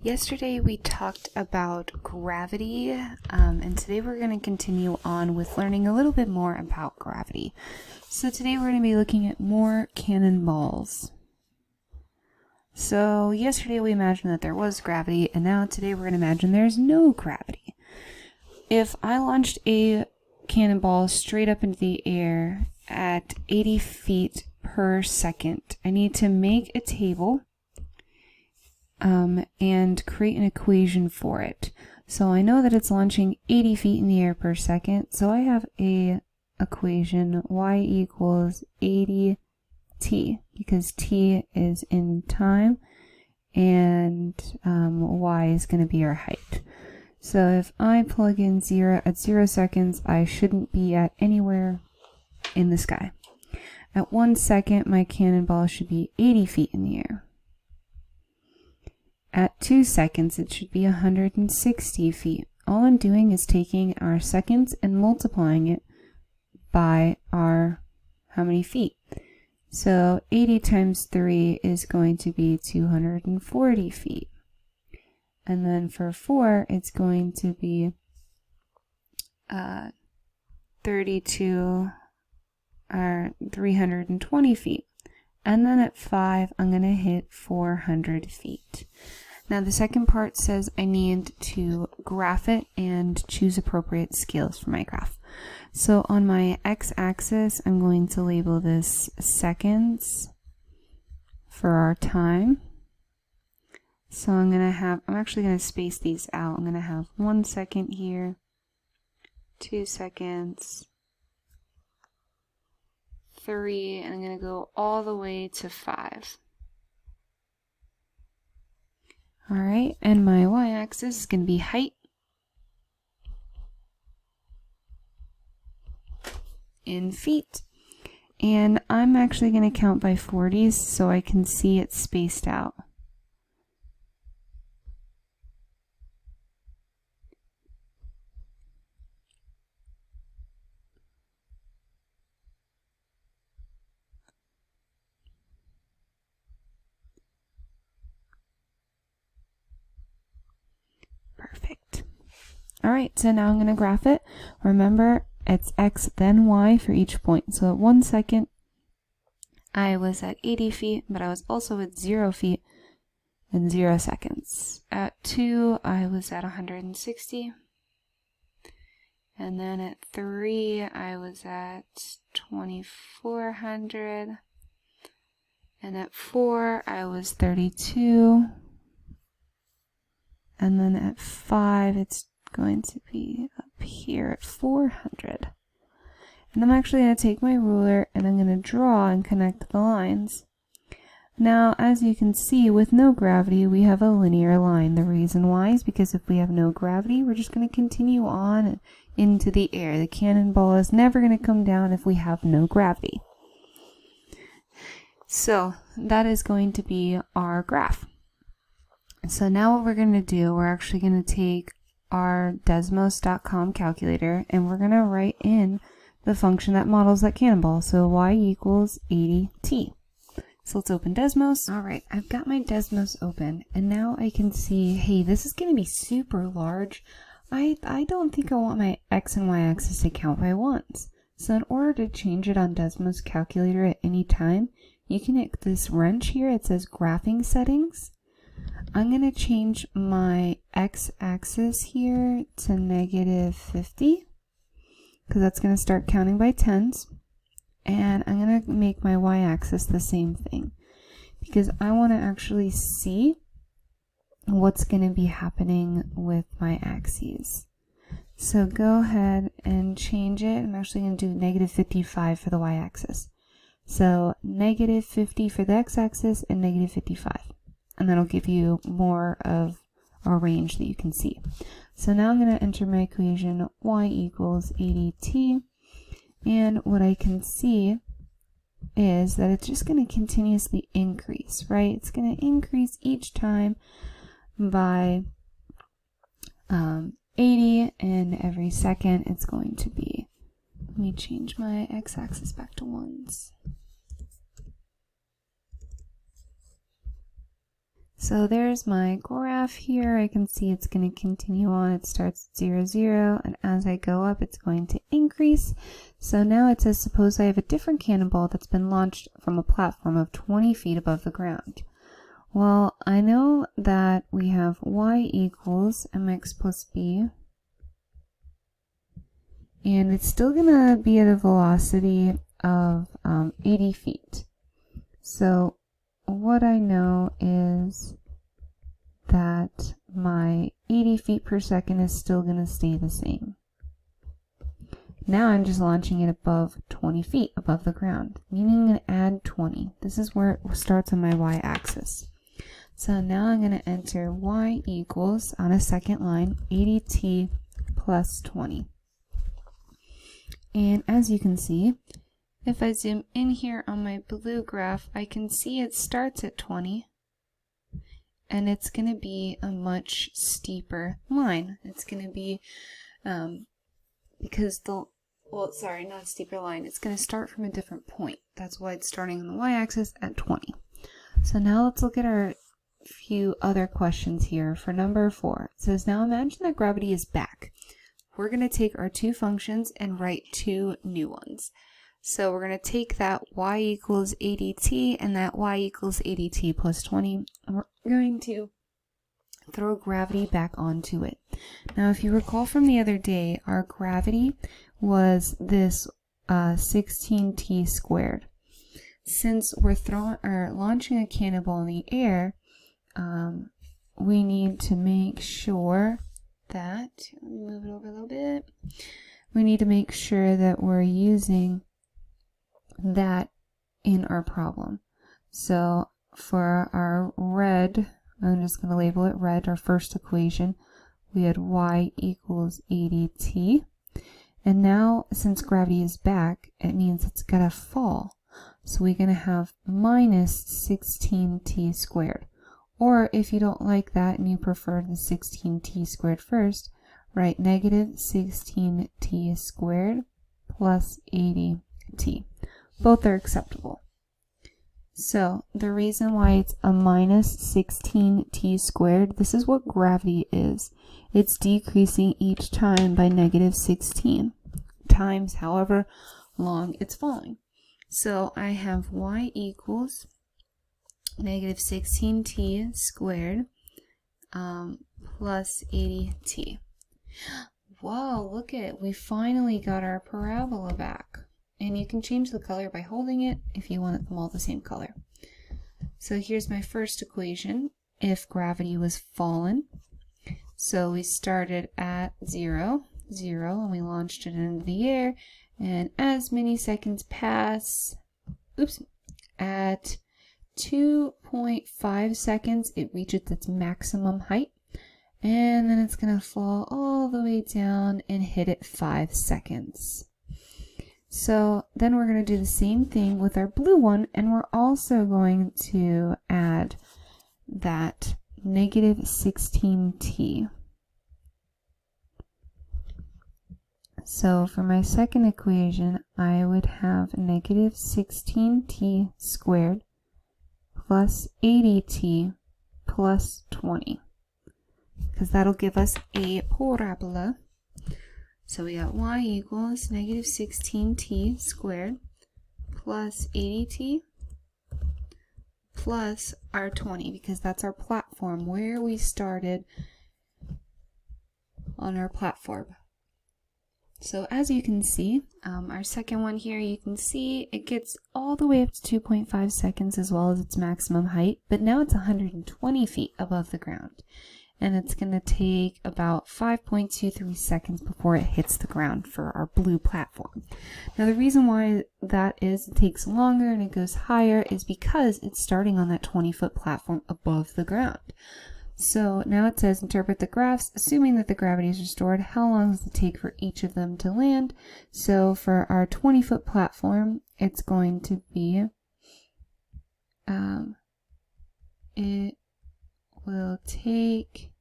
Yesterday we talked about gravity, and today we're going to continue on with learning a little bit more about gravity. So today we're going to be looking at more cannonballs. So yesterday we imagined that there was gravity, and now today we're going to imagine there's no gravity. If I launched a cannonball straight up into the air at 80 feet per second, I need to make a table and create an equation for it. So I know that it's launching 80 feet in the air per second. So I have a equation y equals 80t, because t is in time and y is going to be our height. So if I plug in 0 at 0 seconds, I shouldn't be at anywhere in the sky. At 1 second, my cannonball should be 80 feet in the air. At 2 seconds, it should be 160 feet. All I'm doing is taking our seconds and multiplying it by our how many feet. So 80 times 3 is going to be 240 feet. And then for 4, it's going to be 320 feet. And then at 5, I'm going to hit 400 feet. Now the second part says I need to graph it and choose appropriate scales for my graph. So on my x-axis, I'm going to label this seconds for our time. So I'm actually going to space these out. I'm going to have 1 second here, 2 seconds, 3, and I'm going to go all the way to 5. Alright, and my y-axis is going to be height in feet. And I'm actually going to count by 40s so I can see it spaced out. Perfect. Alright, so now I'm going to graph it. Remember, it's x then y for each point. So at 1 second, I was at 80 feet, but I was also at 0 feet in 0 seconds. At 2, I was at 160. And then at 3, I was at 2400. And at 4, I was 32. And then at 5, it's going to be up here at 400. And I'm actually going to take my ruler and I'm going to draw and connect the lines. Now, as you can see, with no gravity, we have a linear line. The reason why is because if we have no gravity, we're just going to continue on into the air. The cannonball is never going to come down if we have no gravity. So that is going to be our graph. So now what we're going to do, we're actually going to take our Desmos.com calculator and we're going to write in the function that models that cannonball. So y equals 80t. So let's open Desmos. Alright, I've got my Desmos open and now I can see, hey, this is going to be super large. I don't think I want my x and y axis to count by ones. So in order to change it on Desmos calculator at any time, you can hit this wrench here. It says graphing settings. I'm going to change my x-axis here to -50 because that's going to start counting by tens. And I'm going to make my y-axis the same thing because I want to actually see what's going to be happening with my axes. So go ahead and change it. I'm actually going to do -55 for the y-axis. So -50 for the x-axis and -55. And that'll give you more of a range that you can see. So now I'm going to enter my equation y equals 80t. And what I can see is that it's just going to continuously increase, right? It's going to increase each time by 80, and every second it's going to be, let me change my x-axis back to ones. So there's my graph here. I can see it's going to continue on. It starts at 0, 0, and as I go up, it's going to increase. So now it says, suppose I have a different cannonball that's been launched from a platform of 20 feet above the ground. Well, I know that we have y equals mx plus b, and it's still going to be at a velocity of 80 feet. So what I know is that my 80 feet per second is still going to stay the same. Now I'm just launching it above 20 feet above the ground, meaning I'm going to add 20. This is where it starts on my y-axis. So now I'm going to enter y equals, on a second line, 80t plus 20. And as you can see, if I zoom in here on my blue graph, I can see it starts at 20, and it's going to be a much steeper line. It's going to be, because well, sorry, not a steeper line. It's going to start from a different point. That's why it's starting on the y-axis at 20. So now let's look at our few other questions here. For number 4, it says, now imagine that gravity is back. We're going to take our two functions and write two new ones. So we're going to take that y equals 80t and that y equals 80t plus 20, and we're going to throw gravity back onto it. Now, if you recall from the other day, our gravity was this 16t squared. Since we're launching a cannonball in the air, we need to make sure that, let me move it over a little bit, we need to make sure that we're using that in our problem. So for our red, I'm just going to label it red, our first equation, we had y equals 80t. And now, since gravity is back, it means it's going to fall. So we're going to have minus 16t squared. Or if you don't like that and you prefer the 16t squared first, write negative 16t squared plus 80t. Both are acceptable. So the reason why it's a minus 16t squared, this is what gravity is. It's decreasing each time by negative 16 times however long it's falling. So I have y equals negative 16t squared plus 80t. Whoa, look at it. We finally got our parabola back. And you can change the color by holding it if you want them all the same color. So here's my first equation. If gravity was fallen, so we started at 0, 0, and we launched it into the air. And as many seconds pass, at 2.5 seconds, it reaches its maximum height. And then it's going to fall all the way down and hit at 5 seconds. So then we're going to do the same thing with our blue one, and we're also going to add that negative 16t. So for my second equation, I would have negative 16t squared plus 80t plus 20, because that'll give us a parabola. So we got y equals negative 16t squared plus 80t plus our 20, because that's our platform, where we started on our platform. So as you can see, our second one here, you can see it gets all the way up to 2.5 seconds as well as its maximum height, but now it's 120 feet above the ground. And it's going to take about 5.23 seconds before it hits the ground for our blue platform. Now the reason why that is it takes longer and it goes higher is because it's starting on that 20-foot platform above the ground. So now it says interpret the graphs, assuming that the gravity is restored. How long does it take for each of them to land? So for our 20-foot platform, it's going to be, it will take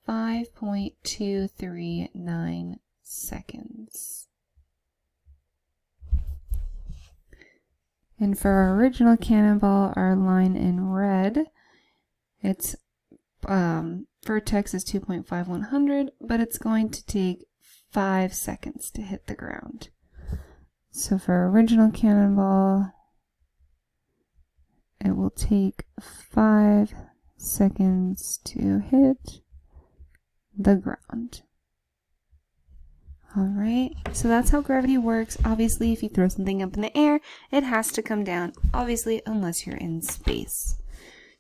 5.239 seconds. And for our original cannonball, our line in red, Its vertex is 2.5100, but it's going to take 5 seconds to hit the ground. So for original Cannonball, it will take 5 seconds to hit the ground. Alright, so that's how gravity works. Obviously, if you throw something up in the air, it has to come down, obviously, unless you're in space.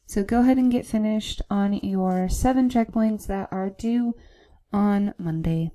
So go ahead and get finished on your 7 checkpoints that are due on Monday.